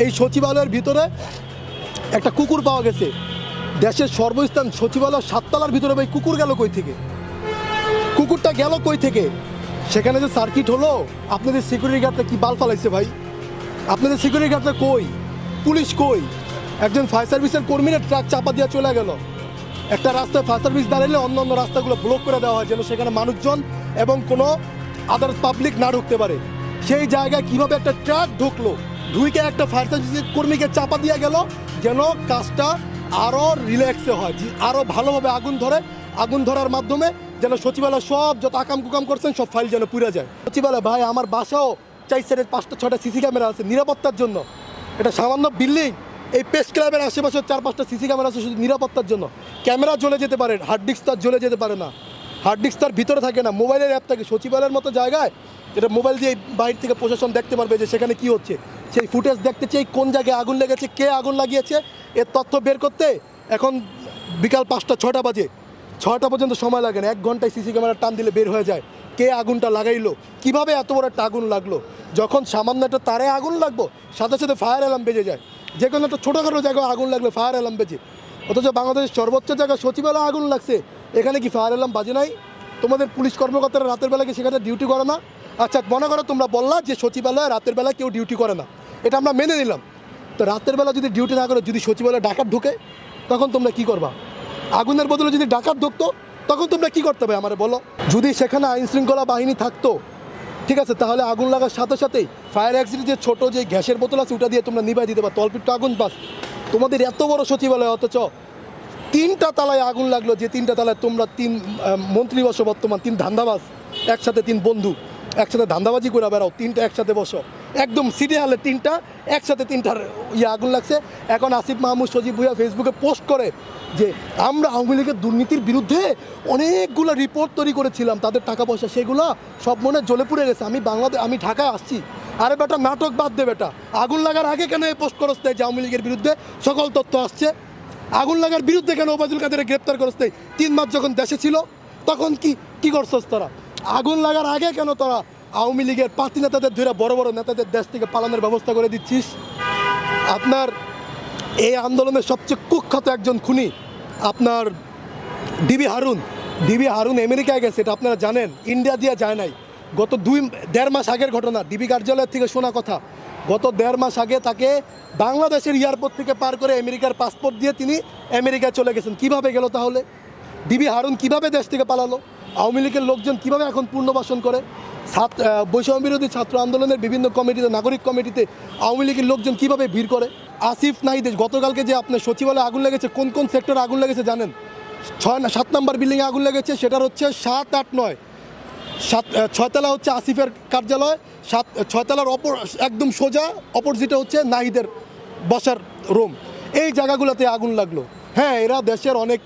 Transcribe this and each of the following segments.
এই সচিবালয়ের ভিতরে একটা কুকুর পাওয়া গেছে। দেশের সর্বস্থান সচিবালয় 7 তলার ভিতরে ভাই কুকুর গেল কই থেকে? কুকুরটা গেল কই থেকে? সেখানে যে সার্কিট হলো, আপনাদের সিকিউরিটি গার্ডটা কি বাল ফালাইছে ভাই? আপনাদের সিকিউরিটি গার্ডটা কই? পুলিশ কই? একজন ফায়ার সার্ভিসের কর্মীরা ট্রাক চাপা দিয়ে চলে গেল। একটা রাস্তায় ফায়ার সার্ভিস দাঁড়ালে অন্য অন্য রাস্তাগুলো ব্লক করে দেওয়া হয় যেন সেখানে মানুষজন এবং কোনো আদার পাবলিক না ঢুকতে পারে। সেই জায়গায় কিভাবে একটা ট্রাক ঢুকলো, ঢুকে একটা ফায়ার সার্ভিসের কর্মীকে চাপা দিয়ে গেল যেন কাজটা আরও রিল্যাক্সে হয়, আরও ভালোভাবে আগুন ধরে, আগুন ধরার মাধ্যমে যেন সচিবালয় সব যত আকাম কুকাম করছেন সব ফাইল যেন পুড়ে যায়। সচিবালয় ভাই, আমার বাসাও 4 সাইডে 5টা 6টা সিসি ক্যামেরা আছে নিরাপত্তার জন্য। এটা সামান্য বিল্ডিং, এই প্রেস ক্লাবের আশেপাশে 4-5টা সিসি ক্যামেরা আছে শুধু নিরাপত্তার জন্য। ক্যামেরা জ্বলে যেতে পারে, হার্ড ডিস্ক তার জ্বলে যেতে পারে না, হার্ড ডিস্ক তার ভিতরে থাকে না, মোবাইলের অ্যাপ থাকে। সচিবালয়ের মতো জায়গায় যেটা মোবাইল দিয়ে বাইরে থেকে প্রশাসন দেখতে পারবে যে সেখানে কি হচ্ছে, সেই ফুটেজ দেখতে চাই, কোন জায়গায় আগুন লেগেছে, কে আগুন লাগিয়েছে, এর তথ্য বের করতে এখন বিকাল 5টা 6টা বাজে, 6টা পর্যন্ত সময় লাগে না। 1 ঘন্টায় সিসি ক্যামেরা টান দিলে বের হয়ে যায় কে আগুনটা লাগাইলো, কিভাবে এত বড় একটা আগুন লাগলো। যখন সামান্য একটা তারে আগুন লাগবো সাথে সাথে ফায়ার অ্যালার্ম বেজে যায়। যে কোনো একটা ছোটোখাটো জায়গায় আগুন লাগলে ফায়ার অ্যালার্ম বেজে, অথচ বাংলাদেশের সর্বোচ্চ জায়গায় সচিবালয়ে আগুন লাগছে, এখানে কি ফায়ার অ্যালার্ম বাজে নাই? তোমাদের পুলিশ কর্মকর্তারা রাতের বেলা কি সেখানে ডিউটি করে না? আচ্ছা মনে করো তোমরা বললা যে সচিবালয়ে রাতের বেলা কেউ ডিউটি করে না, এটা আমরা মেনে নিলাম। তো রাতের বেলা যদি ডিউটি না করে, যদি সচিবালয়ে ডাকাত ঢুকে, তখন তোমরা কি করবা? আগুনের বদলে যদি ডাকাত ঢুকতো তখন তোমরা কি করতে হবে আমারে বলো? যদি সেখানে আইন শৃঙ্খলা বাহিনী থাকতো, ঠিক আছে, তাহলে আগুন লাগার সাথে সাথেই ফায়ার এক্সিট যে ছোটো যে গ্যাসের বোতল আছে ওটা দিয়ে তোমরা নিভাই দিতে পারো, তল্পিট আগুন বাস। তোমাদের এত বড় সচিবালয়, অথচ 3টা তালায় আগুন লাগলো, যে 3টা তালায় তোমরা 3 মন্ত্রী বসো, বর্তমান 3 ধান্দাবাজ একসাথে, 3 বন্ধু একসাথে ধান্দাবাজি করে বেড়াও, 3টা একসাথে বসো, একদম সিটি হলে 3টা একসাথে, 3টার আগুন লাগছে। এখন আসিফ মাহমুদ সজীব ভুঁইয়া ফেসবুকে পোস্ট করে যে আমরা আওয়ামী লীগের দুর্নীতির বিরুদ্ধে অনেকগুলো রিপোর্ট তৈরি করেছিলাম, তাদের টাকা পয়সা সেগুলো সব মনে জ্বলে পুড়ে গেছে, আমি ঢাকায় আসছি। আরে বেটা, নাটক বাদ দে বেটা, আগুন লাগার আগে কেন এই পোস্ট করস যে আওয়ামী লীগের বিরুদ্ধে সকল তথ্য আসছে? আগুন লাগার বিরুদ্ধে কেন ওবায়দুল কাদেরকে গ্রেপ্তার করস? 3 মাস যখন দেশে ছিল তখন কি করছস তোরা? আগুন লাগার আগে কেন তোরা আওয়ামী লীগের পার্টি নেতাদের ধরে বড় বড় নেতাদের দেশ থেকে পালানোর ব্যবস্থা করে দিচ্ছিস? আপনার এই আন্দোলনের সবচেয়ে কুখ্যাত একজন খুনি আপনার ডিবি হারুন আমেরিকায় গেছে, এটা আপনারা জানেন, ইন্ডিয়া দিয়ে যায় নাই। গত 1.5 মাস আগের ঘটনা, ডিবি কার্যালয় থেকে শোনা কথা। গত 1.5 মাস আগে তাকে বাংলাদেশের এয়ারপোর্ট থেকে পার করে আমেরিকার পাসপোর্ট দিয়ে তিনি আমেরিকায় চলে গেছেন। কিভাবে গেল তাহলে? ডিবি হারুন কিভাবে দেশ থেকে পালালো? আওয়ামী লীগের লোকজন কিভাবে এখন পুনর্বাসন করে? বৈষম্য বিরোধী ছাত্র আন্দোলনের বিভিন্ন কমিটিতে, নাগরিক কমিটিতে আওয়ামী লীগের লোকজন কিভাবে ভিড় করে? আসিফ নাহিদ গতকালকে যে আপনার সচিবালয়ে আগুন লেগেছে, কোন কোন সেক্টরে আগুন লেগেছে জানেন? 7 নম্বর বিল্ডিংয়ে আগুন লেগেছে, সেটার হচ্ছে 7, 8, 9, 6 তলা হচ্ছে আসিফের কার্যালয়, 6 তলার একদম সোজা অপোজিটে হচ্ছে নাহিদের বসার রুম। এই জায়গাগুলোতে আগুন লাগলো। হ্যাঁ, এরা দেশের অনেক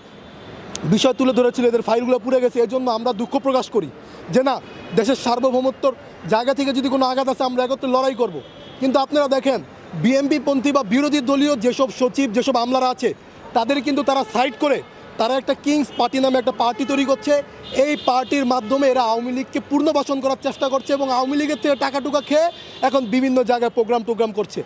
বিষয় তুলে ধরেছিল, এদের ফাইলগুলো পুড়ে গেছে, এই জন্য আমরা দুঃখ প্রকাশ করি যে না, দেশের সার্বভৌমত্বর জায়গা থেকে যদি কোনো আঘাত আছে আমরা একত্রে লড়াই করব। কিন্তু আপনারা দেখেন, বিএনপি পন্থী বা বিরোধী দলীয় যেসব সচিব, যেসব আমলারা আছে, তাদের কিন্তু তারা সাইড করে তারা একটা কিংস পার্টি নামে একটা পার্টি তৈরি করছে। এই পার্টির মাধ্যমে এরা আওয়ামী লীগকে পুনর্বাসন করার চেষ্টা করছে এবং আওয়ামী লীগের থেকে টাকা টুকা খেয়ে এখন বিভিন্ন জায়গায় প্রোগ্রাম করছে।